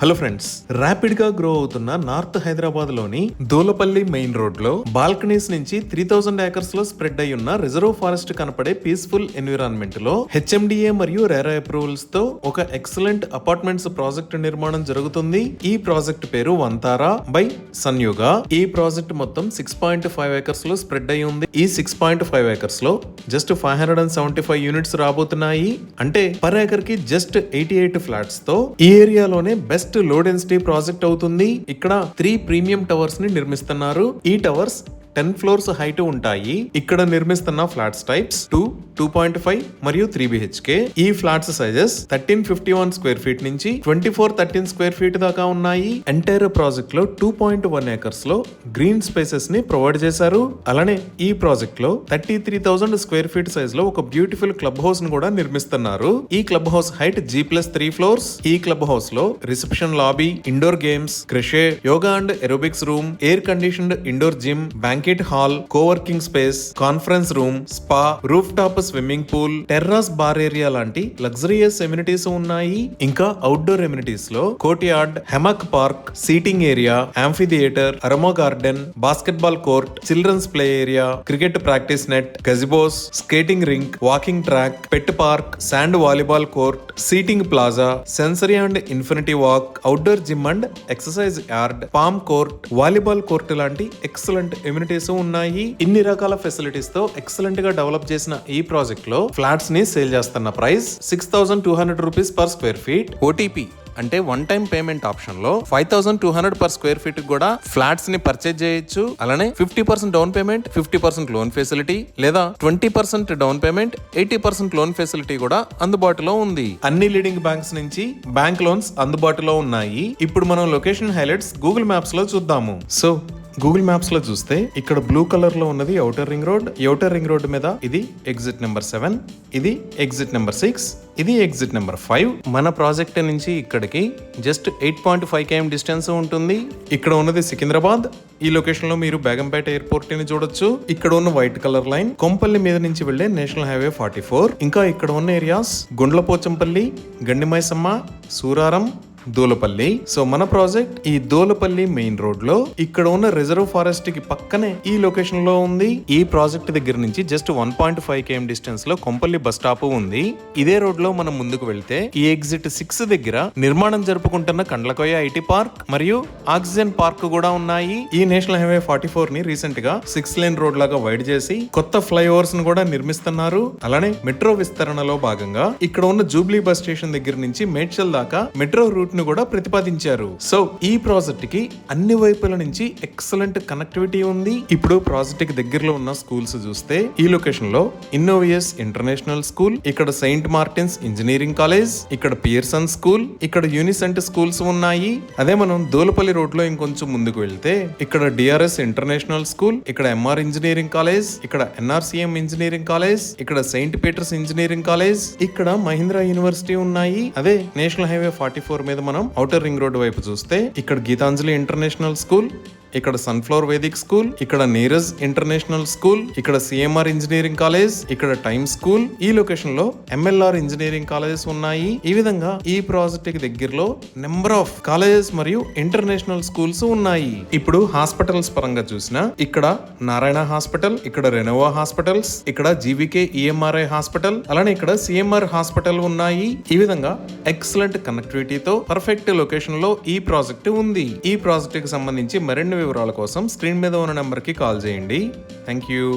Hello friends, rapid గా grow అవుతున్న north Hyderabad లోని దూలపల్లి మెయిన్ రోడ్ లో బాల్కనీస్ నుంచి 3000 ఏకర్స్ లో స్ప్రెడ్ అయి ఉన్న రిజర్వ్ ఫారెస్ట్ కనపడే పీస్ఫుల్ ఎన్విరాన్మెంట్ లో హెచ్ఎండిఏ మరియు రెరా అప్రూవల్స్ తో ఒక ఎక్సలెంట్ అపార్ట్మెంట్స్ ప్రాజెక్ట్ నిర్మాణం జరుగుతుంది. ఈ ప్రాజెక్ట్ పేరు వంతారా బై సన్యుగ. ఈ ప్రాజెక్ట్ మొత్తం 6.5 ఏకర్స్ లో స్ప్రెడ్ అయి ఉంది. ఈ 6.5 ఏకర్స్ లో జస్ట్ 575 యూనిట్స్ రాబోతున్నాయి. అంటే పర్ ఏకర్ కి జస్ట్ 88 ఫ్లాట్స్ తో ఈ ఏరియాలోనే బెస్ట్ లో డెన్సిటీ ప్రాజెక్ట్ అవుతుంది. ఇక్కడ 3 ప్రీమియం టవర్స్ ని నిర్మిస్తున్నారు. ఈ టవర్స్ 10 ఫ్లోర్స్ హైట్ ఉంటాయి. ఇక్కడ నిర్మిస్తున్న ఫ్లాట్స్ టైప్స్ 2, 2.5 మరియు 3 BHK. ఈ ఫ్లాట్స్ సైజెస్ 1351 స్క్వేర్ ఫీట్ నుంచి 2413 స్క్వేర్ ఫీట్ దాకా ఉన్నాయి. ఎంటైర్ ప్రాజెక్ట్ లో 2.1 ఏకర్స్ లో గ్రీన్ స్పేసెస్ ని ప్రొవైడ్ చేశారు. అలానే ఈ ప్రాజెక్ట్ లో 33,000 స్క్వేర్ ఫీట్ సైజ్ లో ఒక బ్యూటిఫుల్ క్లబ్ హౌస్ ని కూడా నిర్మిస్తున్నారు. ఈ club house height G+3 floors. ఈ క్లబ్ హౌస్ లో reception lobby, indoor games, creche, yoga and aerobics room, air conditioned indoor gym, banquet hall, coworking space, conference room, spa, rooftop swimming pool, terrace bar area లాంటి luxurious amenities ఉన్నాయి. ఇంకా outdoor amenities లో courtyard, hammock park, seating area, amphitheatre, aroma garden, basketball court, children's play area, cricket practice net, gazebos, skating rink, walking track, pet park, sand volleyball court, seating plaza, sensory and infinity walk, outdoor gym and exercise yard, palm court, volleyball court లాంటి excellent amenities ఉన్నాయి. ఇన్ని రకాల facilities తో excellent గా develop చేసిన ఈ project లో flats ని సేల్ చేస్తున్న price 6,200 rupees per square feet. OTP అంటే వన్ టైం పేమెంట్ ఆప్షన్ లో 5,200 పర్ స్క్వేర్ ఫీట్ కూడా ఫ్లాట్స్ ని పర్చేజ్ చేయొచ్చు. అలానే 50% డౌన్ పేమెంట్, 50% లోన్ ఫెసిలిటీ లేదా 20% డౌన్ పేమెంట్, 80% లోన్ ఫెసిలిటీ కూడా అందుబాటులో ఉంది. అన్ని లీడింగ్ బ్యాంక్స్ నుంచి బ్యాంక్ లోన్స్ అందుబాటులో ఉన్నాయి. ఇప్పుడు మనం లొకేషన్ హైలైట్స్ గూగుల్ మ్యాప్స్ లో చూద్దాము. సో గూగుల్ మ్యాప్స్ లో చూస్తే ఇక్కడ బ్లూ కలర్ లో ఉన్నది outer ring road. Outer ring road మీద ఇది ఎగ్జిట్ నెంబర్ 7, ఇది ఎగ్జిట్ నెంబర్ 6, ఇది ఎగ్జిట్ నెంబర్ 5. మన ప్రాజెక్ట్ నుంచి ఇక్కడికి జస్ట్ 8.5 km డిస్టెన్స్ ఉంటుంది. ఇక్కడ ఉన్నది సికింద్రాబాద్. ఈ లొకేషన్ లో మీరు బేగంపేట ఎయిర్పోర్ట్ ని చూడొచ్చు. ఇక్కడ ఉన్న వైట్ కలర్ లైన్ కొంపల్లి మీద నుంచి వెళ్లే నేషనల్ హైవే 44. ఇంకా ఇక్కడ ఉన్న ఏరియాస్ గుండ్లపోచంపల్లి, గండిమైసమ్మ, సూరారం, దూలపల్లి. సో మన ప్రాజెక్ట్ ఈ దూలపల్లి మెయిన్ రోడ్ లో ఇక్కడ ఉన్న రిజర్వ్ ఫారెస్ట్ కి పక్కనే ఈ లొకేషన్ లో ఉంది. ఈ ప్రాజెక్ట్ దగ్గర నుంచి జస్ట్ 1.5 km డిస్టెన్స్ లో కొంపల్లి బస్ స్టాప్ ఉంది. ఇదే రోడ్ లో మనం ముందుకు వెళ్తే ఈ ఎగ్జిట్ 6 దగ్గర నిర్మాణం జరుపుకుంటున్న కండ్లకోయ ఐటీ పార్క్ మరియు ఆక్సిజన్ పార్క్ కూడా ఉన్నాయి. ఈ నేషనల్ హైవే 44 ని రీసెంట్ గా 6 లేన్ రోడ్ లాగా వైడ్ చేసి కొత్త ఫ్లైఓవర్స్ ను కూడా నిర్మిస్తున్నారు. అలానే మెట్రో విస్తరణలో భాగంగా ఇక్కడ ఉన్న జూబ్లీ బస్ స్టేషన్ దగ్గర నుంచి మేడ్చల్ దాకా మెట్రో రూట్ ను కూడా ప్రతిపాదించారు. సో ఈ ప్రాజెక్ట్ కి అన్ని వైపుల నుంచి ఎక్సలెంట్ కనెక్టివిటీ ఉంది. ఇప్పుడు ప్రాజెక్ట్ కి దగ్గరలో ఉన్న స్కూల్స్ చూస్తే ఈ లొకేషన్ లో ఇన్నోవియస్ ఇంటర్నేషనల్ స్కూల్, ఇక్కడ సెయింట్ మార్టిన్స్ ఇంజనీరింగ్ కాలేజ్, ఇక్కడ పియర్సన్ స్కూల్, ఇక్కడ యూనిసెంట్ స్కూల్స్ ఉన్నాయి. అదే మనం దూలపల్లి రోడ్ లో ఇంకొంచెం ముందుకు వెళ్తే ఇక్కడ డిఆర్ఎస్ ఇంటర్నేషనల్ స్కూల్, ఇక్కడ ఎంఆర్ ఇంజనీరింగ్ కాలేజ్, ఇక్కడ ఎన్ఆర్సీఎం ఇంజనీరింగ్ కాలేజ్, ఇక్కడ సెయింట్ పీటర్స్ ఇంజనీరింగ్ కాలేజ్, ఇక్కడ మహీంద్రా యూనివర్సిటీ ఉన్నాయి. అదే నేషనల్ హైవే 44 మీద మనం ఔటర్ రింగ్ రోడ్ వైపు చూస్తే ఇక్కడ గీతాంజలి ఇంటర్నేషనల్ స్కూల్, ఇక్కడ సన్ఫ్లవర్ వేదిక్ స్కూల్, ఇక్కడ నీరజ్ ఇంటర్నేషనల్ స్కూల్, ఇక్కడ సిఎంఆర్ ఇంజనీరింగ్ కాలేజ్, ఇక్కడ టైమ్ స్కూల్. ఈ లొకేషన్ లో ఎంఎల్ఆర్ ఇంజనీరింగ్ కాలేజెస్ ఉన్నాయి. ఈ విధంగా ఈ ప్రాజెక్ట్ కి దగ్గరలో నెంబర్ ఆఫ్ కాలేజెస్ మరియు ఇంటర్నేషనల్ స్కూల్స్ ఉన్నాయి. ఇప్పుడు హాస్పిటల్స్ పరంగా చూసినా ఇక్కడ నారాయణ హాస్పిటల్, ఇక్కడ రెనోవా హాస్పిటల్స్, ఇక్కడ జీవీకే ఈఎంఆర్ఐ హాస్పిటల్, అలానే ఇక్కడ సిఎంఆర్ హాస్పిటల్ ఉన్నాయి. ఈ విధంగా ఎక్సలెంట్ కనెక్టివిటీతో పర్ఫెక్ట్ లొకేషన్ లో ఈ ప్రాజెక్ట్ ఉంది. ఈ ప్రాజెక్ట్ కి సంబంధించి మరిన్ని వివరాల కోసం స్క్రీన్ మీద ఉన్న నెంబర్ కి కాల్ చేయండి. Thank you.